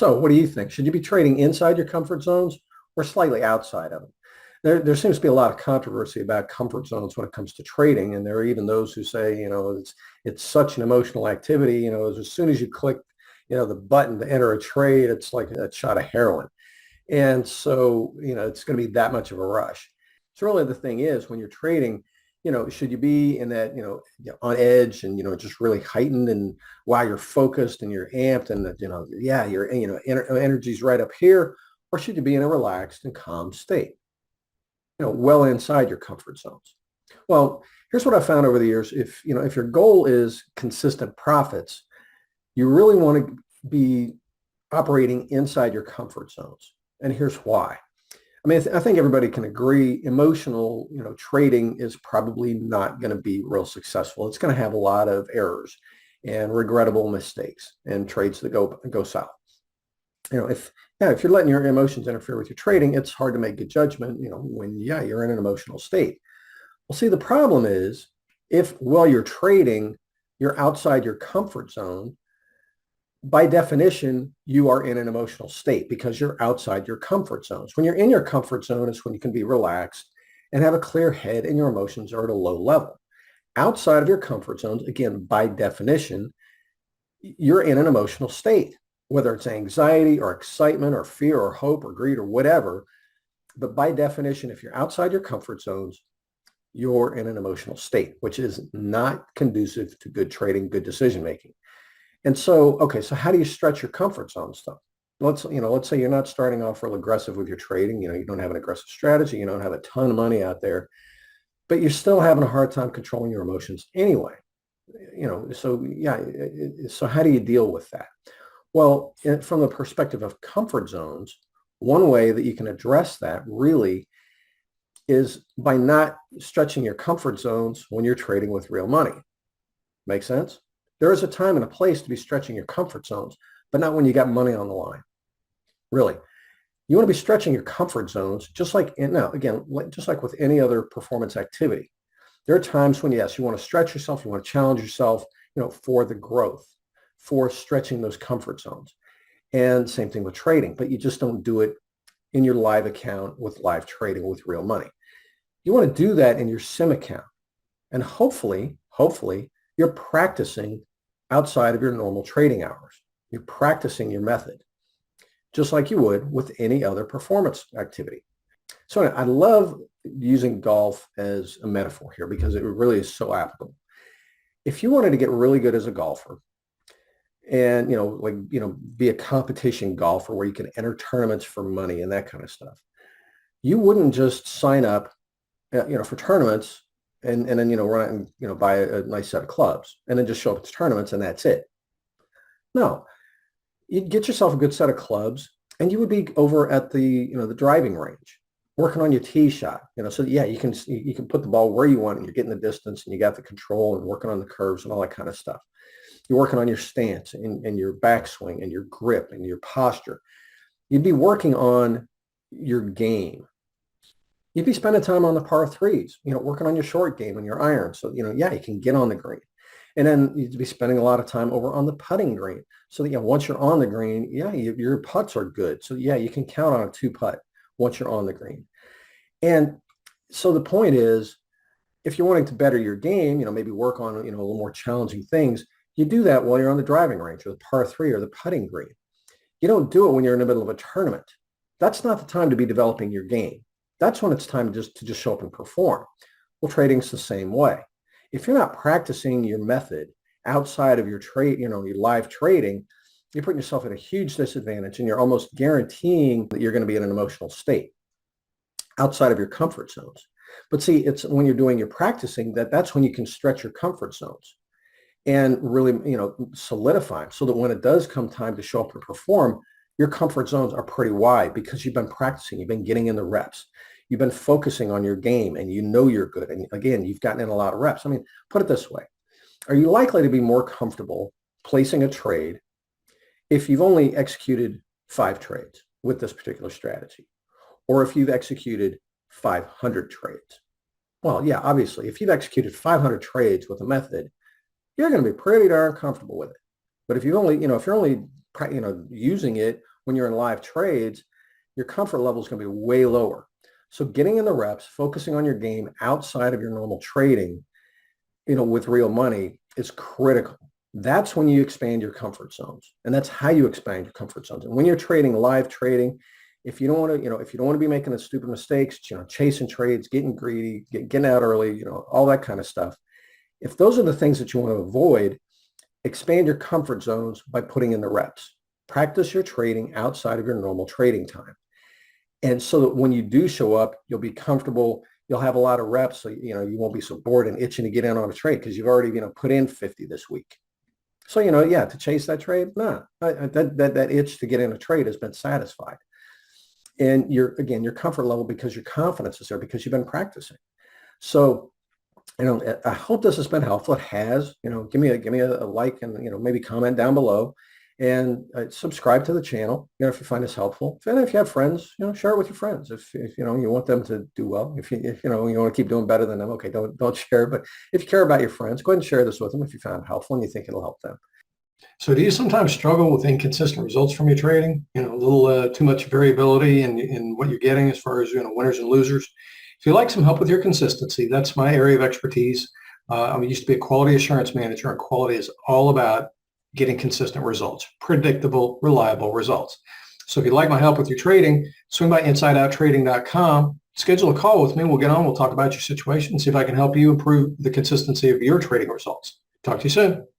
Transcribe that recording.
So what do you think? Should you be trading inside your comfort zones or slightly outside of them? There seems to be a lot of controversy about comfort zones when it comes to trading. And there are even those who say, it's such an emotional activity, as soon as you click, the button to enter a trade, it's like a shot of heroin. And so, it's going to be that much of a rush. So really the thing is when you're trading, should you be in that, on edge and, just really heightened and while you're focused and you're amped and, your, energy's right up here, or should you be in a relaxed and calm state, well inside your comfort zones? Well, here's what I found over the years. If your goal is consistent profits, you really want to be operating inside your comfort zones. And here's why. I mean, I think everybody can agree emotional, trading is probably not going to be real successful. It's going to have a lot of errors and regrettable mistakes and trades that go south. If you're letting your emotions interfere with your trading, it's hard to make good judgment, when you're in an emotional state. Well, see, the problem is if while you're trading, you're outside your comfort zone, by definition, you are in an emotional state because you're outside your comfort zones. When you're in your comfort zone is when you can be relaxed and have a clear head and your emotions are at a low level. Outside of your comfort zones, again, by definition, you're in an emotional state, whether it's anxiety or excitement or fear or hope or greed or whatever. But by definition, if you're outside your comfort zones, you're in an emotional state, which is not conducive to good trading, good decision making. And so, okay, so how do you stretch your comfort zone stuff? Let's say you're not starting off real aggressive with your trading. You don't have an aggressive strategy. You don't have a ton of money out there, but you're still having a hard time controlling your emotions anyway. So how do you deal with that? Well, from the perspective of comfort zones, one way that you can address that really is by not stretching your comfort zones when you're trading with real money. Make sense? There is a time and a place to be stretching your comfort zones, but not when you got money on the line. Really. You want to be stretching your comfort zones just like with any other performance activity. There are times when, yes, you want to stretch yourself, you want to challenge yourself, for the growth, for stretching those comfort zones. And same thing with trading, but you just don't do it in your live account with live trading with real money. You want to do that in your sim account. And hopefully, you're practicing outside of your normal trading hours. You're practicing your method, just like you would with any other performance activity. So I love using golf as a metaphor here because it really is so applicable. If you wanted to get really good as a golfer and, be a competition golfer where you can enter tournaments for money and that kind of stuff, you wouldn't just sign up, for tournaments and then, run out and, buy a nice set of clubs and then just show up at tournaments and that's it. No, you'd get yourself a good set of clubs and you would be over at the, the driving range working on your tee shot, so you can put the ball where you want and you're getting the distance and you got the control and working on the curves and all that kind of stuff. You're working on your stance and your backswing and your grip and your posture. You'd be working on your game. You'd be spending time on the par threes, working on your short game and your iron. So, you can get on the green. And then you'd be spending a lot of time over on the putting green. So that, once you're on the green, your putts are good. So, you can count on a 2-putt once you're on the green. And so the point is, if you're wanting to better your game, maybe work on, a little more challenging things, you do that while you're on the driving range or the par 3 or the putting green. You don't do it when you're in the middle of a tournament. That's not the time to be developing your game. That's when it's time to just show up and perform. Well, trading's the same way. If you're not practicing your method outside of your trade, your live trading, you're putting yourself at a huge disadvantage and you're almost guaranteeing that you're going to be in an emotional state outside of your comfort zones. But see, it's when you're doing your practicing that's when you can stretch your comfort zones and really, solidify them so that when it does come time to show up and perform, your comfort zones are pretty wide because you've been practicing, you've been getting in the reps. You've been focusing on your game and you're good. And again, you've gotten in a lot of reps. I mean, put it this way. Are you likely to be more comfortable placing a trade if you've only executed 5 trades with this particular strategy? Or if you've executed 500 trades? Well, yeah, obviously, if you've executed 500 trades with a method, you're going to be pretty darn comfortable with it. But if you only, if you're only using it when you're in live trades, your comfort level is going to be way lower. So getting in the reps, focusing on your game outside of your normal trading, with real money is critical. That's when you expand your comfort zones. And that's how you expand your comfort zones. And when you're trading, live trading, if you don't want to, if you don't want to be making the stupid mistakes, chasing trades, getting greedy, getting out early, all that kind of stuff. If those are the things that you want to avoid, expand your comfort zones by putting in the reps. Practice your trading outside of your normal trading time. And so that when you do show up, you'll be comfortable. You'll have a lot of reps. So, you won't be so bored and itching to get in on a trade because you've already, put in 50 this week. So, to chase that trade, that itch to get in a trade has been satisfied. And your comfort level, because your confidence is there because you've been practicing. So, I hope this has been helpful. It has. Give me a like and maybe comment down below, and subscribe to the channel. If you find this helpful, and if you have friends, share it with your friends. If you want them to do well, if you want to keep doing better than them, okay, don't share. But if you care about your friends, go ahead and share this with them if you found it helpful and you think it'll help them. So do you sometimes struggle with inconsistent results from your trading? A little too much variability in what you're getting as far as winners and losers. If you'd like some help with your consistency, that's my area of expertise. I used to be a quality assurance manager, and quality is all about getting consistent results, predictable, reliable results. So if you'd like my help with your trading, swing by insideouttrading.com, schedule a call with me. We'll get on. We'll talk about your situation and see if I can help you improve the consistency of your trading results. Talk to you soon.